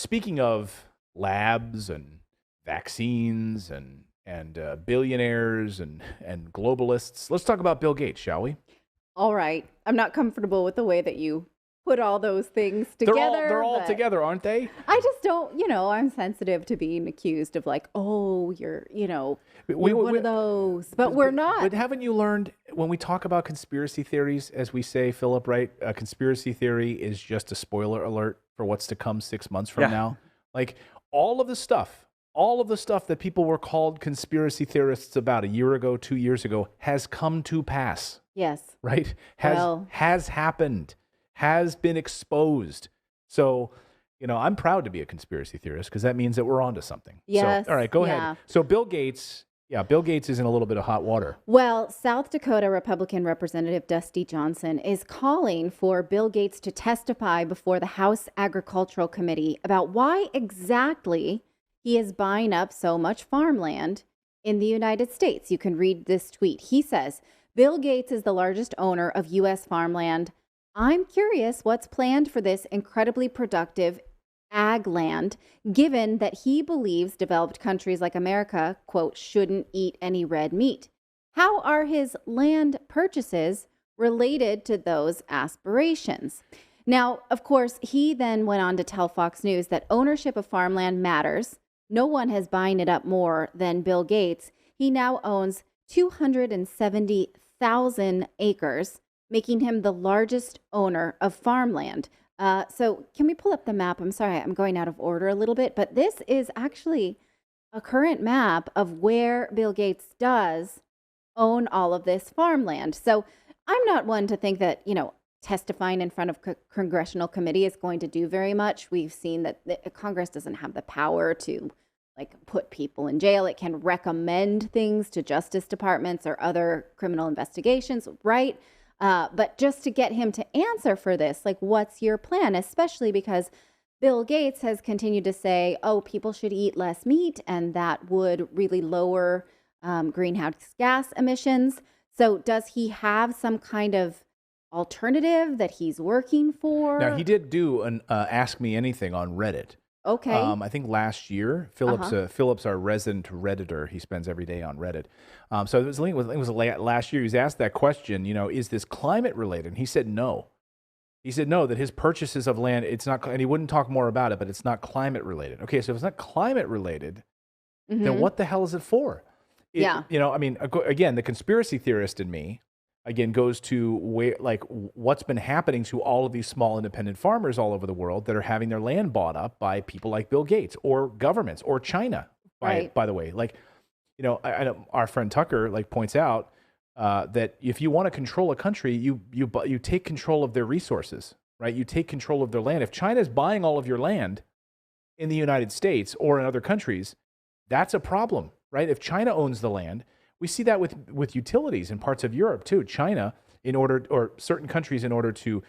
speaking of labs and vaccines and billionaires and globalists, let's talk about Bill Gates, shall we? All right. I'm not comfortable with the way that you put all those things together. They're all together, aren't they? I just don't, I'm sensitive to being accused of like, oh, you're one of those. But we're not. But haven't you learned when we talk about conspiracy theories, as we say, Philip, right? A conspiracy theory is just a spoiler alert for what's to come 6 months from now. Like all of the stuff that people were called conspiracy theorists about a year ago, 2 years ago, has come to pass. Yes. Right? Has happened. Has been exposed. So, I'm proud to be a conspiracy theorist because that means that we're onto something. Yes. So, all right, go ahead. So Bill Gates is in a little bit of hot water. Well, South Dakota Republican Representative Dusty Johnson is calling for Bill Gates to testify before the House Agricultural Committee about why exactly he is buying up so much farmland in the United States. You can read this tweet. He says, Bill Gates is the largest owner of US farmland. I'm curious what's planned for this incredibly productive ag land, given that he believes developed countries like America, quote, shouldn't eat any red meat. How are his land purchases related to those aspirations? Now, of course, he then went on to tell Fox News that ownership of farmland matters. No one has buying it up more than Bill Gates. He now owns 270,000 acres, making him the largest owner of farmland. So can we pull up the map? I'm sorry, I'm going out of order a little bit, but this is actually a current map of where Bill Gates does own all of this farmland. So I'm not one to think that, testifying in front of congressional committee is going to do very much. We've seen that Congress doesn't have the power to put people in jail. It can recommend things to justice departments or other criminal investigations, right? But just to get him to answer for this, what's your plan? Especially because Bill Gates has continued to say, oh, people should eat less meat, and that would really lower greenhouse gas emissions. So does he have some kind of alternative that he's working for? Now, he did do an Ask Me Anything on Reddit. Okay. I think last year, Philip's our resident Redditor. He spends every day on Reddit. So it was last year. He was asked that question, is this climate related? And he said no. He said no, that his purchases of land, it's not, and he wouldn't talk more about it, but it's not climate related. Okay, so if it's not climate related, then what the hell is it for? Again, the conspiracy theorist in me, goes to what's been happening to all of these small independent farmers all over the world that are having their land bought up by people like Bill Gates or governments or China. By the way, I know our friend Tucker points out that if you want to control a country, you take control of their resources, right? You take control of their land. If China's buying all of your land in the United States or in other countries, that's a problem, right? If China owns the land. We see that with utilities in parts of Europe too. China, or certain countries, in order to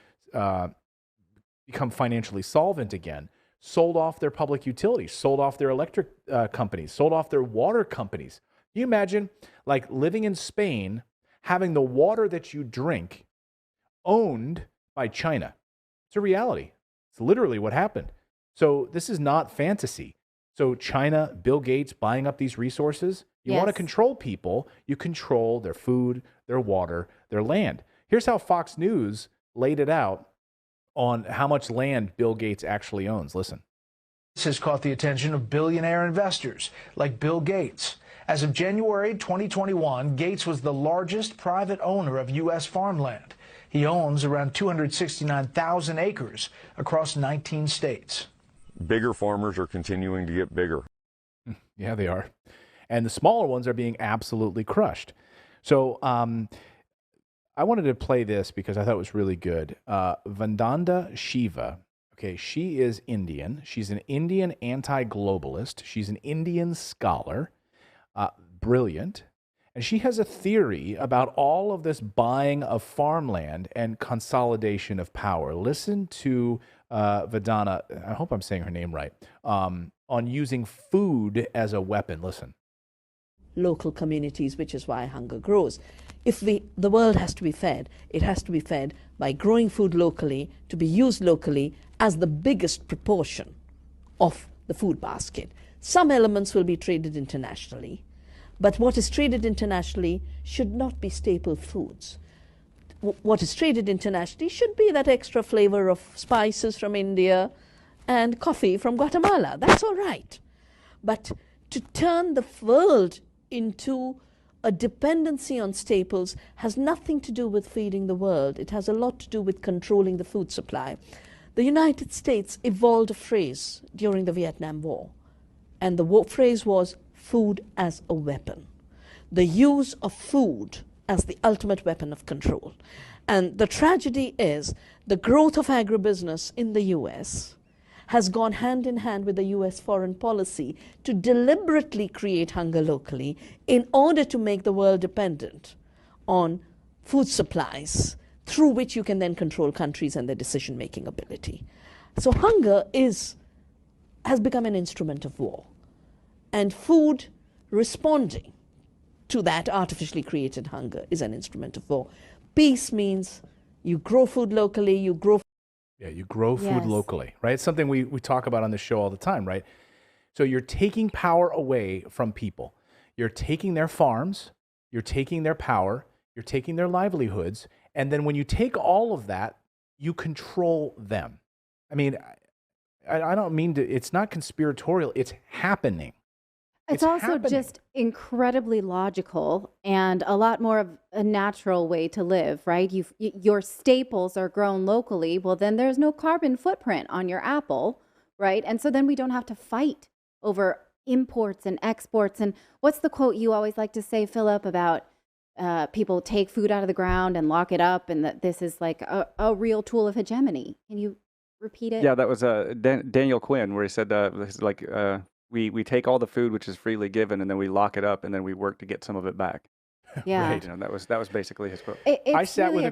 become financially solvent again, sold off their public utilities, sold off their electric companies, sold off their water companies. Can you imagine living in Spain, having the water that you drink owned by China? It's a reality. It's literally what happened. So this is not fantasy. So China, Bill Gates buying up these resources. You want to control people, you control their food, their water, their land. Here's how Fox News laid it out on how much land Bill Gates actually owns. Listen. This has caught the attention of billionaire investors like Bill Gates. As of January 2021, Gates was the largest private owner of U.S. farmland. He owns around 269,000 acres across 19 states. Bigger farmers are continuing to get bigger. Yeah, they are. And the smaller ones are being absolutely crushed. So I wanted to play this because I thought it was really good. Vandana Shiva, okay, she is Indian. She's an Indian anti-globalist. She's an Indian scholar, brilliant. And she has a theory about all of this buying of farmland and consolidation of power. Listen to Vandana, I hope I'm saying her name right, on using food as a weapon. Listen. Local communities, which is why hunger grows. If the world has to be fed, it has to be fed by growing food locally, to be used locally as the biggest proportion of the food basket. Some elements will be traded internationally, but what is traded internationally should not be staple foods. What is traded internationally should be that extra flavor of spices from India and coffee from Guatemala. That's all right. But to turn the world into a dependency on staples has nothing to do with feeding the world. It has a lot to do with controlling the food supply. The United States evolved a phrase during the Vietnam War, and the phrase was food as a weapon. The use of food as the ultimate weapon of control. And the tragedy is the growth of agribusiness in the US has gone hand in hand with the US foreign policy to deliberately create hunger locally in order to make the world dependent on food supplies through which you can then control countries and their decision-making ability. So hunger has become an instrument of war. And food responding to that artificially created hunger is an instrument of war. Peace means you grow food locally, you grow food locally, right? It's something we talk about on the show all the time, right? So you're taking power away from people. You're taking their farms, you're taking their power, you're taking their livelihoods, and then when you take all of that, you control them. I mean, I don't mean to, it's not conspiratorial, it's happening. It's also just incredibly logical and a lot more of a natural way to live, right? Your staples are grown locally. Well, then there's no carbon footprint on your apple, right? And so then we don't have to fight over imports and exports. And what's the quote you always like to say, Philip, about people take food out of the ground and lock it up, and that this is like a real tool of hegemony? Can you repeat it? Yeah, that was Daniel Quinn, where he said we take all the food which is freely given, and then we lock it up, and then we work to get some of it back. Yeah, right. You know, that was basically his quote. It's really a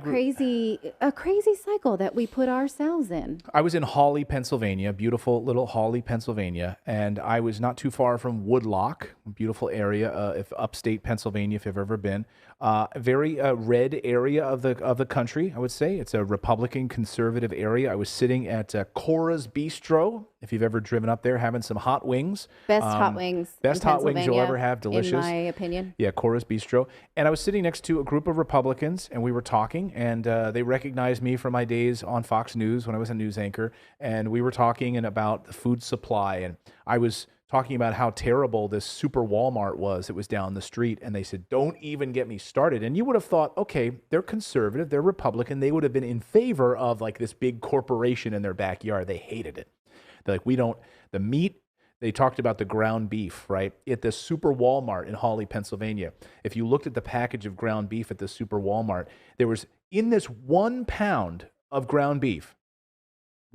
crazy cycle that we put ourselves in. I was in Hawley, Pennsylvania, beautiful little Hawley, Pennsylvania, and I was not too far from Woodlock, a beautiful area, if upstate Pennsylvania, if you've ever been. A very red area of the country, I would say. It's a Republican conservative area. I was sitting at Cora's Bistro, if you've ever driven up there, having some hot wings. Best hot wings. Best hot wings you'll ever have. Delicious. In my opinion. Yeah, Cora's Bistro. And I was sitting next to a group of Republicans, and we were talking, and they recognized me from my days on Fox News when I was a news anchor, and we were talking about the food supply, and I was talking about how terrible this super Walmart was that was down the street, and they said, don't even get me started. And you would have thought, okay, they're conservative, they're Republican, they would have been in favor of like this big corporation in their backyard. They hated it. They're like, the meat. They talked about the ground beef, right? At the Super Walmart in Hawley, Pennsylvania. If you looked at the package of ground beef at the Super Walmart, there was, in this 1 pound of ground beef,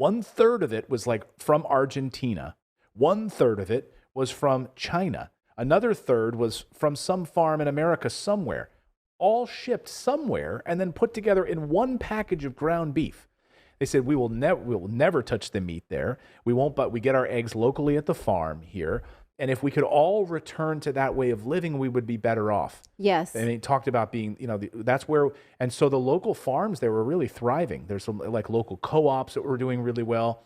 1/3 of it was like from Argentina. 1/3 of it was from China. Another third was from some farm in America somewhere, all shipped somewhere and then put together in one package of ground beef. They said, we will never touch the meat there. We won't, but we get our eggs locally at the farm here. And if we could all return to that way of living, we would be better off. Yes. And he talked about being, that's where, and so the local farms, they were really thriving. There's some like local co-ops that were doing really well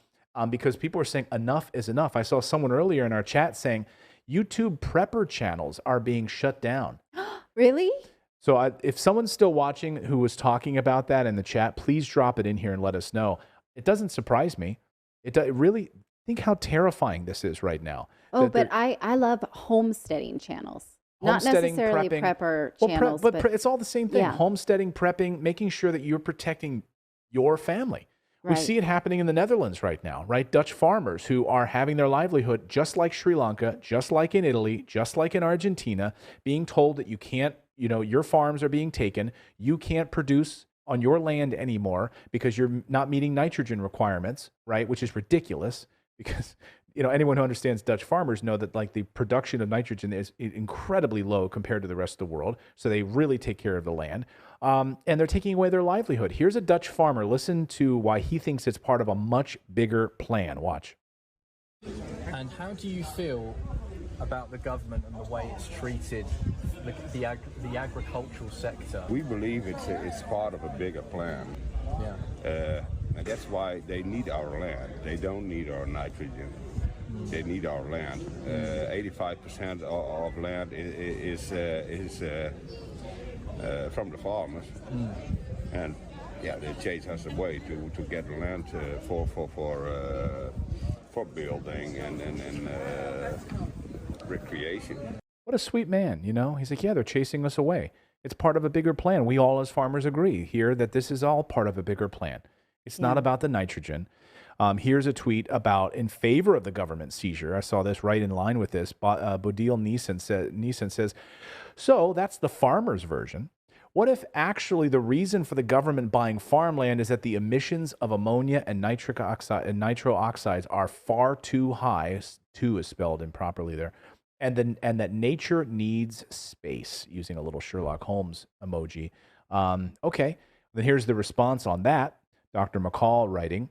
because people were saying enough is enough. I saw someone earlier in our chat saying YouTube prepper channels are being shut down. Really? So if someone's still watching who was talking about that in the chat, please drop it in here and let us know. It doesn't surprise me. It really, think how terrifying this is right now. Oh, but I love homesteading channels. Not necessarily prepping, prepper channels. But it's all the same thing. Yeah. Homesteading, prepping, making sure that you're protecting your family. Right. We see it happening in the Netherlands right now, right? Dutch farmers who are having their livelihood just like Sri Lanka, just like in Italy, just like in Argentina, being told that you can't, your farms are being taken. You can't produce on your land anymore because you're not meeting nitrogen requirements, right? Which is ridiculous because, anyone who understands Dutch farmers know that like the production of nitrogen is incredibly low compared to the rest of the world. So they really take care of the land. And they're taking away their livelihood. Here's a Dutch farmer. Listen to why he thinks it's part of a much bigger plan. Watch. And how do you feel about the government and the way it's treated the agricultural sector? We believe it's part of a bigger plan. Yeah. And that's why they need our land. They don't need our nitrogen. They need our land. 85% of land is from the farmers, and yeah, they chase us away to get land for building and recreation. What a sweet man, you know? He's like, yeah, they're chasing us away. It's part of a bigger plan. We all as farmers agree here that this is all part of a bigger plan. It's not about the nitrogen. Here's a tweet about in favor of the government seizure. I saw this right in line with this. Bodil Neeson says, so that's the farmer's version. What if actually the reason for the government buying farmland is that the emissions of ammonia and nitric oxide and nitro oxides are far too high? Two is spelled improperly there. And that nature needs space, using a little Sherlock Holmes emoji. Okay, then here's the response on that. Dr. McCall writing,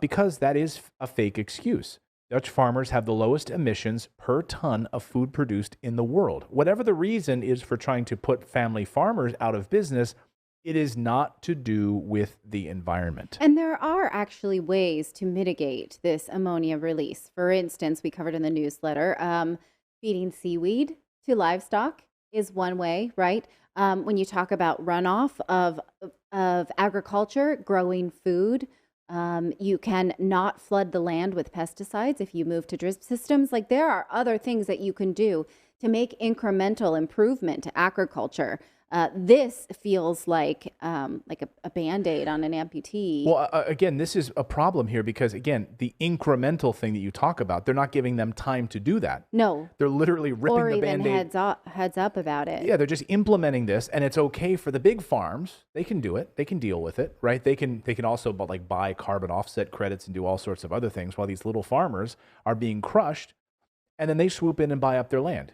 because that is a fake excuse. Dutch farmers have the lowest emissions per ton of food produced in the world. Whatever the reason is for trying to put family farmers out of business, it is not to do with the environment. And there are actually ways to mitigate this ammonia release. For instance, we covered in the newsletter, feeding seaweed to livestock is one way, right? When you talk about runoff of agriculture, growing food, you can not flood the land with pesticides if you move to drip systems. Like there are other things that you can do to make incremental improvement to agriculture. This feels like a Band-Aid on an amputee. Well, again, this is a problem here because, again, the incremental thing that you talk about, they're not giving them time to do that. No. They're literally ripping or the even Band-Aid. heads up about it. Yeah, they're just implementing this, and it's okay for the big farms. They can do it. They can deal with it, right? They can also like buy carbon offset credits and do all sorts of other things while these little farmers are being crushed, and then they swoop in and buy up their land.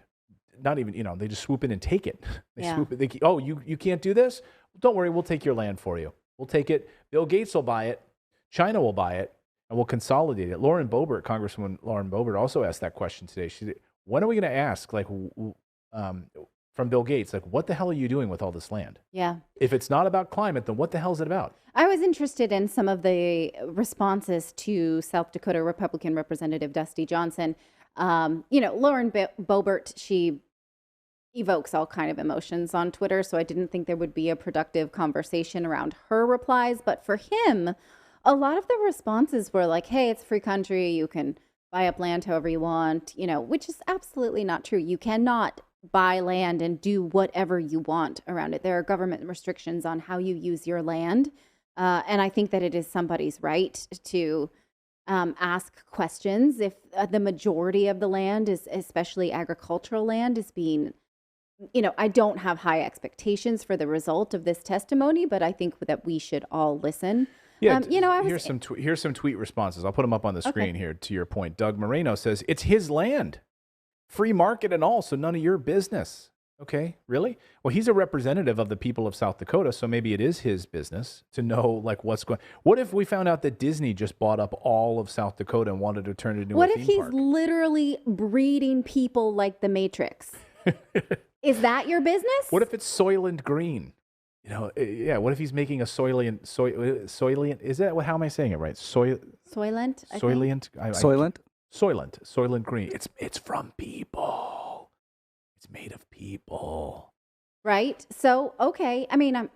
Not even, they just swoop in and take it. Swoop it. You can't do this? Don't worry, we'll take your land for you. We'll take it. Bill Gates will buy it. China will buy it, and we'll consolidate it. Congresswoman Lauren Boebert also asked that question today. She said, when are we going to ask, from Bill Gates, what the hell are you doing with all this land? Yeah. If it's not about climate, then what the hell is it about? I was interested in some of the responses to South Dakota Republican Representative Dusty Johnson. Lauren Boebert, she evokes all kind of emotions on Twitter, so I didn't think there would be a productive conversation around her replies. But for him, a lot of the responses were like, hey, it's a free country. You can buy up land however you want, which is absolutely not true. You cannot buy land and do whatever you want around it. There are government restrictions on how you use your land. And I think that it is somebody's right to ask questions if the majority of the land is, especially agricultural land, is being, I don't have high expectations for the result of this testimony, but I think that we should all listen. Yeah, here's some tweet responses. I'll put them up on the screen here to your point. Doug Moreno says, it's his land, free market and all, so none of your business. Okay, really? Well, he's a representative of the people of South Dakota, so maybe it is his business to know what's going. What if we found out that Disney just bought up all of South Dakota and wanted to turn it into a theme park? What if he's literally breeding people like the Matrix? Is that your business? What if it's Soylent Green? What if he's making a Soylent? Is that how am I saying it right? Soylent. Soylent Green. It's from people. It's made of people. Right. So, okay. I mean,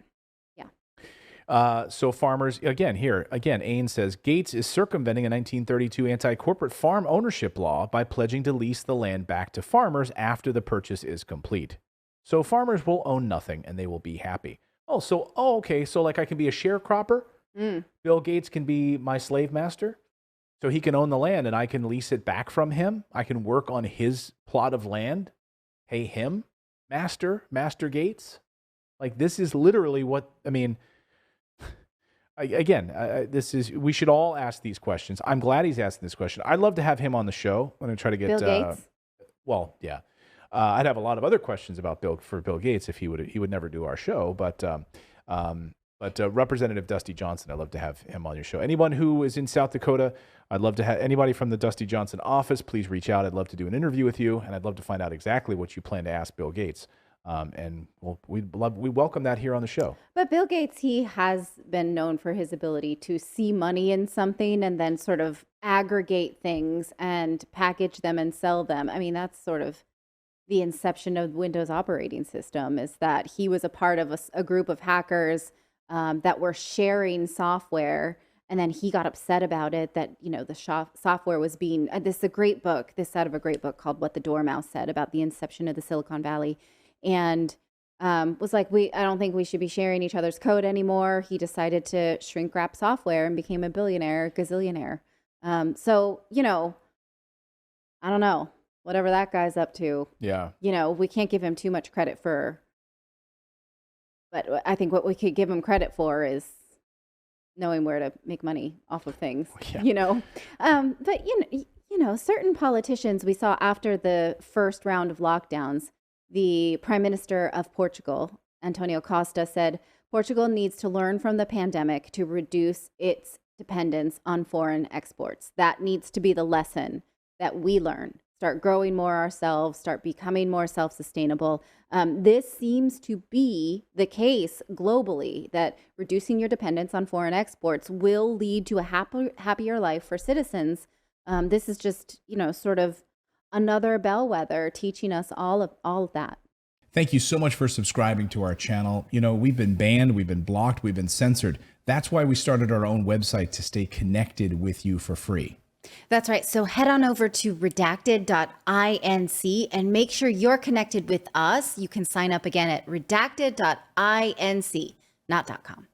so farmers, again, Ain says, Gates is circumventing a 1932 anti-corporate farm ownership law by pledging to lease the land back to farmers after the purchase is complete. So farmers will own nothing and they will be happy. Okay. So I can be a sharecropper? Bill Gates can be my slave master? So he can own the land and I can lease it back from him? I can work on his plot of land? Pay him? Master Gates? This is literally what, we should all ask these questions. I'm glad he's asking this question. I'd love to have him on the show. I'm going to try to get Bill Gates. I'd have a lot of other questions about Bill Gates if he would never do our show. But Representative Dusty Johnson, I'd love to have him on your show. Anyone who is in South Dakota, I'd love to have anybody from the Dusty Johnson office. Please reach out. I'd love to do an interview with you, and I'd love to find out exactly what you plan to ask Bill Gates And we welcome that here on the show. But Bill Gates, he has been known for his ability to see money in something and then sort of aggregate things and package them and sell them. I mean, that's sort of the inception of Windows operating system, is that he was a part of a group of hackers that were sharing software. And then he got upset about it, that, the software was being, this is a great book, this out of a great book called What the Dormouse Said, about the inception of the Silicon Valley. And was like, I don't think we should be sharing each other's code anymore. He decided to shrink wrap software and became a gazillionaire. So, I don't know, whatever that guy's up to. Yeah. We can't give him too much credit but I think what we could give him credit for is knowing where to make money off of things, but certain politicians we saw after the first round of lockdowns, the Prime Minister of Portugal, Antonio Costa, said Portugal needs to learn from the pandemic to reduce its dependence on foreign exports. That needs to be the lesson that we learn. Start growing more ourselves, start becoming more self-sustainable. This seems to be the case globally, that reducing your dependence on foreign exports will lead to a happier life for citizens. This is just, sort of another bellwether teaching us all of that. Thank you so much for subscribing to our channel. We've been banned, we've been blocked, we've been censored. That's why we started our own website, to stay connected with you for free. That's right. So head on over to redacted.inc and make sure you're connected with us. You can sign up again at redacted.inc, not .com.